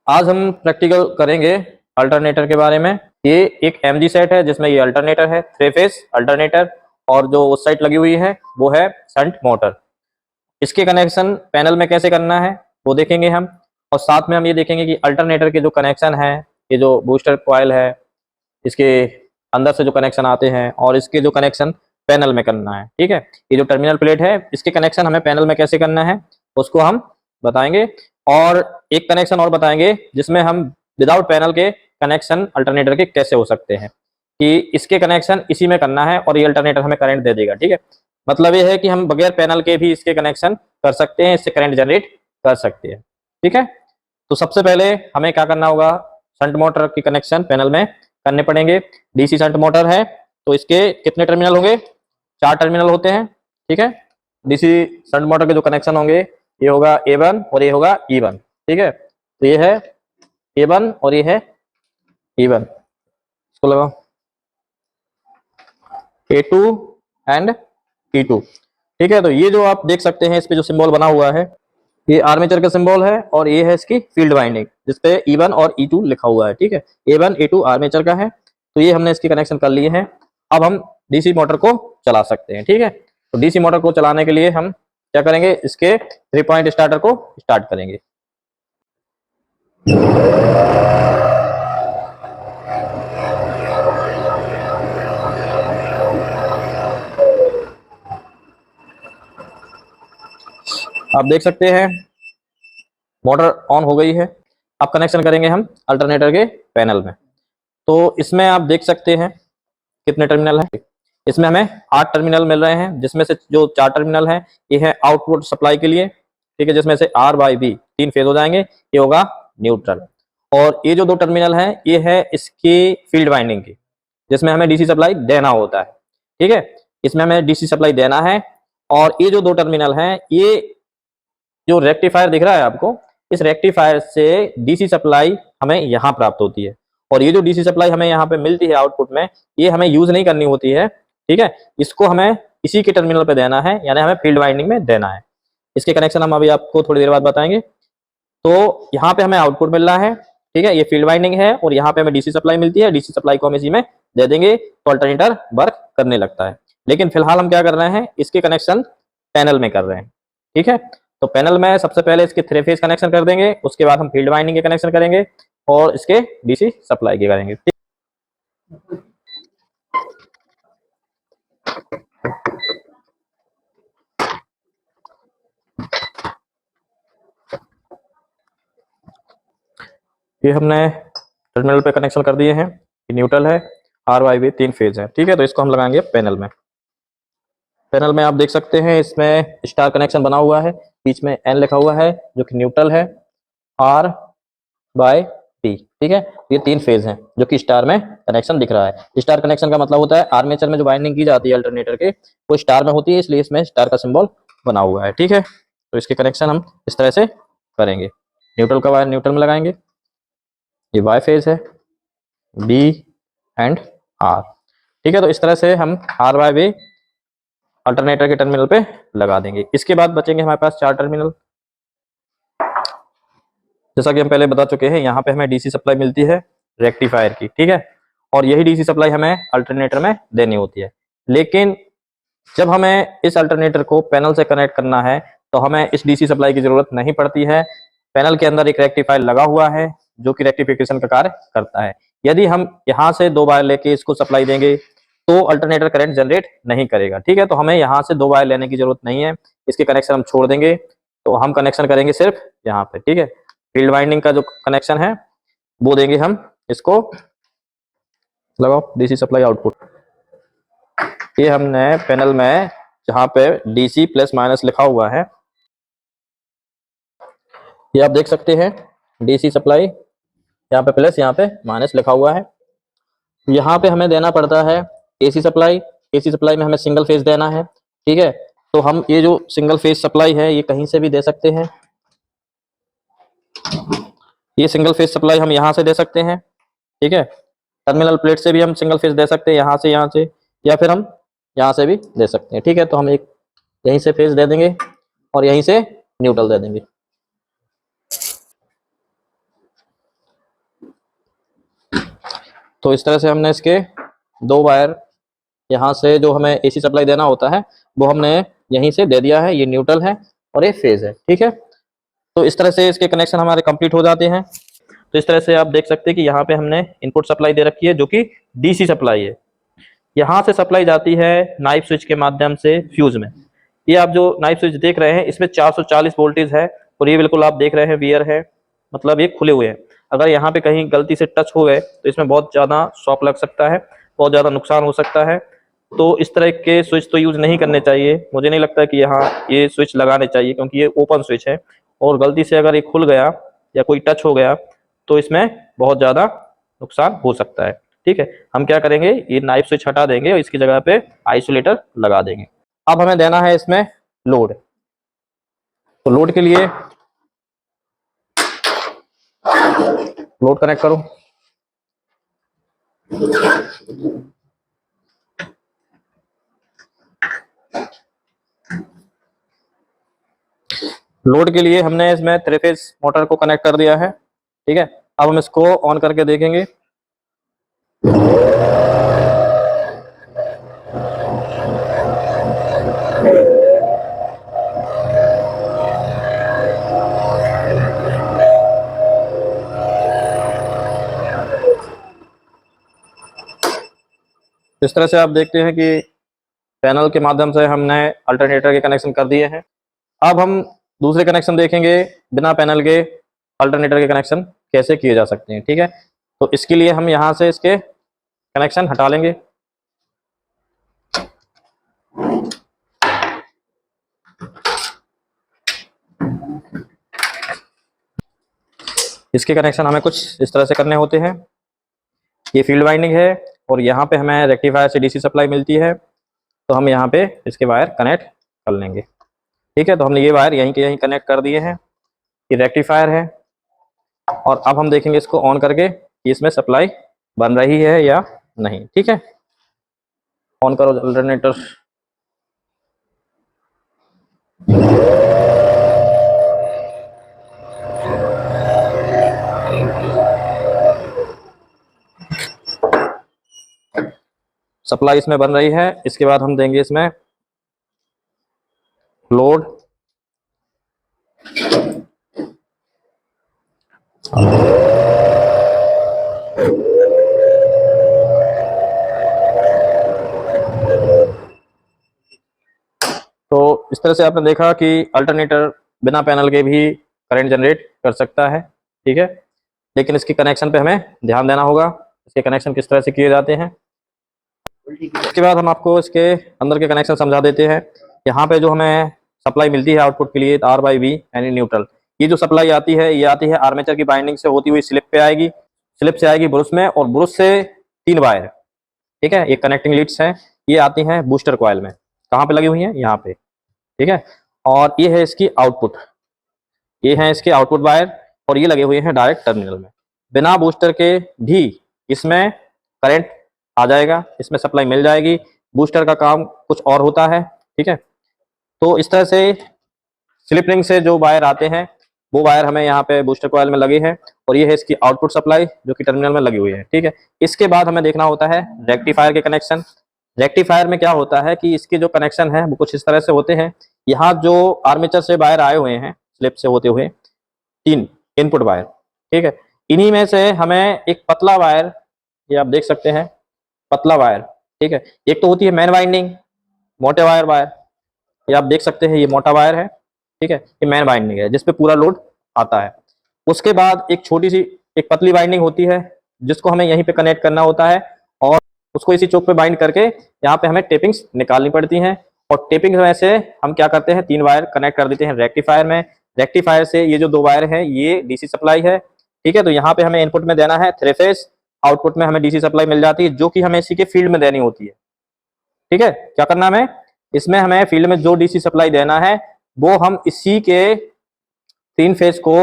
आज हम प्रैक्टिकल करेंगे अल्टरनेटर के बारे में। ये एक एमजी सेट है जिसमें ये अल्टरनेटर है, 3 फेज अल्टरनेटर, और जो उस साइड लगी हुई है वो है शंट मोटर। इसके कनेक्शन पैनल में कैसे करना है वो देखेंगे हम, और साथ में हम ये देखेंगे कि अल्टरनेटर के जो कनेक्शन है, ये जो बूस्टर कॉइल है, इसके अंदर से जो कनेक्शन आते हैं और इसके जो कनेक्शन पैनल में करना है। ठीक है, ये जो टर्मिनल प्लेट है इसके कनेक्शन हमें पैनल में कैसे करना है उसको हम बताएंगे। और एक कनेक्शन और बताएंगे जिसमें हम विदाउट पैनल के कनेक्शन अल्टरनेटर के कैसे हो सकते हैं, कि इसके कनेक्शन इसी में करना है और ये अल्टरनेटर हमें करंट दे देगा। ठीक है, मतलब ये है कि हम बगैर पैनल के भी इसके कनेक्शन कर सकते हैं, इससे करंट जनरेट कर सकते हैं। ठीक है, तो सबसे पहले हमें क्या करना होगा, शंट मोटर की कनेक्शन पैनल में करने पड़ेंगे। डीसी शंट मोटर है तो इसके कितने टर्मिनल होंगे, 4 टर्मिनल होते हैं। ठीक है, डीसी शंट मोटर के जो कनेक्शन होंगे ये होगा A1 और ये होगा E1। ठीक है, तो ये है A1 और ये है E1, इसको लगाओ A2 एंड E2। ठीक है, तो ये जो आप देख सकते हैं इस पे जो सिंबल बना हुआ है ये आर्मेचर का सिंबल है, और ये है इसकी फील्ड वाइंडिंग जिसपे E1 और E2 लिखा हुआ है। ठीक है, A1 A2 आर्मेचर का है, तो ये हमने इसके कनेक्शन कर लिए हैं। अब हम डीसी मोटर को चला सकते हैं। ठीक है, तो डीसी मोटर को चलाने के लिए हम क्या करेंगे, इसके 3 पॉइंट स्टार्टर को स्टार्ट करेंगे। आप देख सकते हैं मोटर ऑन हो गई है। अब कनेक्शन करेंगे हम अल्टरनेटर के पैनल में। तो इसमें आप देख सकते हैं कितने टर्मिनल हैं, इसमें हमें 8 टर्मिनल मिल रहे हैं, जिसमें से जो 4 टर्मिनल हैं ये है आउटपुट सप्लाई के लिए। ठीक है, जिसमें से R बाई B 3 फेज हो जाएंगे, ये होगा न्यूट्रल। और ये जो 2 टर्मिनल हैं ये है इसकी फील्ड वाइंडिंग की, जिसमें हमें डीसी सप्लाई देना होता है। ठीक है, इसमें हमें डीसी सप्लाई देना है। और ये जो 2 टर्मिनल हैं, ये जो रेक्टिफायर दिख रहा है आपको, इस रेक्टिफायर से डीसी सप्लाई हमें यहाँ प्राप्त होती है। और ये जो डीसी सप्लाई हमें यहाँ पे मिलती है आउटपुट में, ये हमें यूज नहीं करनी होती है। ठीक है, इसको हमें इसी के टर्मिनल पे देना है, यानी हमें फील्ड वाइंडिंग में देना है। इसके कनेक्शन हम अभी आपको थोड़ी देर बाद बताएंगे। तो यहाँ पे हमें आउटपुट मिल रहा है। ठीक है, ये फील्ड वाइंडिंग है और यहाँ पे हमें डीसी सप्लाई मिलती है। डीसी सप्लाई को हम इसी में दे देंगे तो अल्टरनेटर वर्क करने लगता है। लेकिन फिलहाल हम क्या कर रहे हैं, इसके कनेक्शन पैनल में कर रहे हैं। ठीक है, तो पैनल में सबसे पहले इसके 3 फेज कनेक्शन कर देंगे, उसके बाद हम फील्ड वाइंडिंग के कनेक्शन करेंगे और इसके डीसी सप्लाई के करेंगे। ये हमने टर्मिनल पे कनेक्शन कर दिए हैं, ये न्यूट्रल है, R Y B 3 फेज है। ठीक है, तो इसको हम लगाएंगे पैनल में। पैनल में आप देख सकते हैं इसमें स्टार कनेक्शन बना हुआ है, बीच में N लिखा हुआ है जो कि न्यूट्रल है, R बाय P। ठीक है, ये 3 फेज हैं जो कि स्टार में कनेक्शन दिख रहा है। स्टार कनेक्शन का मतलब होता है आर्मेचर में जो वाइंडिंग की जाती है अल्टरनेटर के, वो स्टार में होती है, इसलिए इसमें स्टार का सिंबल बना हुआ है। ठीक है, तो इसके कनेक्शन हम इस तरह से करेंगे। न्यूट्रल का वायर न्यूट्रल में लगाएंगे, ये वाई फेज है, B एंड R। ठीक है, तो इस तरह से हम R बाय B अल्टरनेटर के टर्मिनल पे लगा देंगे। इसके बाद बचेंगे हमारे पास 4 टर्मिनल। जैसा कि हम पहले बता चुके हैं, यहाँ पे हमें डीसी सप्लाई मिलती है रेक्टिफायर की। ठीक है, और यही डीसी सप्लाई हमें अल्टरनेटर में देनी होती है। लेकिन जब हमें इस अल्टरनेटर को पैनल से कनेक्ट करना है तो हमें इस डीसी सप्लाई की जरूरत नहीं पड़ती है। पैनल के अंदर एक रेक्टिफायर लगा हुआ है जो कि रेक्टिफिकेशन का कार्य करता है। यदि हम यहाँ से 2 वायर लेके इसको सप्लाई देंगे तो अल्टरनेटर करंट जनरेट नहीं करेगा। ठीक है, तो हमें यहाँ से 2 वायर लेने की जरूरत नहीं है, इसके कनेक्शन हम छोड़ देंगे। तो हम कनेक्शन करेंगे सिर्फ यहाँ पे। ठीक है, फील्ड वाइंडिंग का जो कनेक्शन है वो देंगे हम इसको। लगाओ डीसी सप्लाई आउटपुट। ये हमने पैनल में जहाँ पे डीसी प्लस माइनस लिखा हुआ है, ये आप देख सकते हैं डीसी सप्लाई, यहाँ पे प्लस यहाँ पे माइनस लिखा हुआ है। यहाँ पे हमें देना पड़ता है एसी सप्लाई। एसी सप्लाई में हमें सिंगल फेज देना है। ठीक है, तो हम ये जो सिंगल फेज सप्लाई है ये कहीं से भी दे सकते हैं। ये सिंगल फेज सप्लाई हम यहाँ से दे सकते हैं। ठीक है, टर्मिनल प्लेट से भी हम सिंगल फेज दे सकते हैं, यहाँ से, या फिर हम यहाँ से भी दे सकते हैं। ठीक है, तो हम एक यहीं से फेज दे देंगे और यहीं से न्यूट्रल दे देंगे। तो इस तरह से हमने इसके दो वायर यहाँ से जो हमें एसी सप्लाई देना होता है वो हमने यहीं से दे दिया है। ये न्यूट्रल है और ये फेज है, ठीक है। तो इस तरह से इसके कनेक्शन हमारे कंप्लीट हो जाते हैं। तो इस तरह से आप देख सकते हैं कि यहाँ पे हमने इनपुट सप्लाई दे रखी है जो कि डीसी सप्लाई है। यहाँ से सप्लाई जाती है नाइफ स्विच के माध्यम से फ्यूज में। ये आप जो नाइफ स्विच देख रहे हैं इसमें 440 वोल्टेज है और ये बिल्कुल आप देख रहे हैं वियर है, मतलब ये खुले हुए हैं। अगर यहाँ पे कहीं गलती से टच हो गए तो इसमें बहुत ज़्यादा शॉक लग सकता है, बहुत ज़्यादा नुकसान हो सकता है। तो इस तरह के स्विच तो यूज नहीं करने चाहिए। मुझे नहीं लगता कि यहाँ ये स्विच लगाने चाहिए क्योंकि ये ओपन स्विच है और गलती से अगर ये खुल गया या कोई टच हो गया तो इसमें बहुत ज़्यादा नुकसान हो सकता है, ठीक है। हम क्या करेंगे, ये नाइफ स्विच हटा देंगे और इसकी जगह पे आइसोलेटर लगा देंगे। अब हमें देना है इसमें लोड। तो लोड के लिए लोड कनेक्ट करो। लोड के लिए हमने इसमें 3 फेज मोटर को कनेक्ट कर दिया है, ठीक है। अब हम इसको ऑन करके देखेंगे। इस तरह से आप देखते हैं कि पैनल के माध्यम से हमने अल्टरनेटर के कनेक्शन कर दिए हैं। अब हम दूसरे कनेक्शन देखेंगे बिना पैनल के अल्टरनेटर के कनेक्शन कैसे किए जा सकते हैं, ठीक है। तो इसके लिए हम यहाँ से इसके कनेक्शन हटा लेंगे। इसके कनेक्शन हमें कुछ इस तरह से करने होते हैं। ये फील्ड वाइंडिंग है और यहाँ पे हमें रेक्टिफायर से डीसी सप्लाई मिलती है, तो हम यहाँ पे इसके वायर कनेक्ट कर लेंगे, ठीक है। तो हमने ये वायर यहीं के यहीं कनेक्ट कर दिए हैं। ये रेक्टिफायर है और अब हम देखेंगे इसको ऑन करके कि इसमें सप्लाई बन रही है या नहीं, ठीक है। ऑन करो अल्टरनेटर। सप्लाई इसमें बन रही है। इसके बाद हम देंगे इसमें लोड। तो इस तरह से आपने देखा कि अल्टरनेटर बिना पैनल के भी करंट जनरेट कर सकता है, ठीक है। लेकिन इसके कनेक्शन पे हमें ध्यान देना होगा, इसके कनेक्शन किस तरह से किए जाते हैं। इसके बाद हम आपको इसके अंदर के कनेक्शन समझा देते हैं। यहाँ पे जो हमें सप्लाई मिलती है आउटपुट के लिए आर बाई बी यानी न्यूट्रल, ये जो सप्लाई आती है ये आती है आर्मेचर की बाइंडिंग से होती हुई स्लिप पे आएगी, स्लिप से आएगी ब्रुश में और ब्रुश से 3 वायर, ठीक है, ये कनेक्टिंग लीड्स हैं, ये आती हैं बूस्टर कॉइल में। कहाँ पे लगी हुई हैं, यहाँ पे, ठीक है। और ये है इसकी आउटपुट, ये है इसके आउटपुट वायर और ये लगे हुए हैं डायरेक्ट टर्मिनल में। बिना बूस्टर के भी इसमें करंट आ जाएगा, इसमें सप्लाई मिल जाएगी। बूस्टर का काम कुछ और होता है, ठीक है। तो इस तरह से स्लिप रिंग से जो वायर आते हैं वो वायर हमें यहाँ पे बूस्टर कॉइल में लगे हैं और ये है इसकी आउटपुट सप्लाई जो कि टर्मिनल में लगी हुई है, ठीक है। इसके बाद हमें देखना होता है रेक्टिफायर के कनेक्शन। रेक्टिफायर में क्या होता है कि इसके जो कनेक्शन है वो कुछ इस तरह से होते हैं। यहाँ जो आर्मेचर से वायर आए हुए हैं स्लिप से होते हुए 3 इनपुट वायर, ठीक है, इन्हीं में से हमें एक पतला वायर, ये आप देख सकते हैं पतला वायर, ठीक है। एक तो होती है मेन वाइंडिंग, मोटे वायर, ये आप देख सकते हैं ये मोटा वायर है, ठीक है, ये मेन वाइंडिंग है जिस पे पूरा लोड आता है। उसके बाद एक छोटी सी एक पतली वाइंडिंग होती है जिसको हमें यहीं पे कनेक्ट करना होता है और उसको इसी चौक पे बाइंड करके यहाँ पे हमें टेपिंग्स निकालनी पड़ती हैं। और टेपिंग में से हम क्या करते हैं 3 वायर कनेक्ट कर देते हैं रेक्टिफायर में। रेक्टिफायर से ये जो 2 वायर है ये डीसी सप्लाई है, ठीक है। तो यहाँ पे हमें इनपुट में देना है 3 फेज, आउटपुट में हमें डीसी सप्लाई मिल जाती है जो कि हमें इसी के फील्ड में देनी होती है, ठीक है। क्या करना हमें, इसमें हमें फील्ड में जो डीसी सप्लाई देना है वो हम इसी के 3 फेज को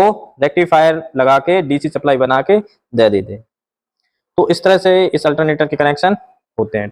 रेक्टिफायर लगा के डीसी सप्लाई बना के दे देते हैं। तो इस तरह से इस अल्टरनेटर के कनेक्शन होते हैं।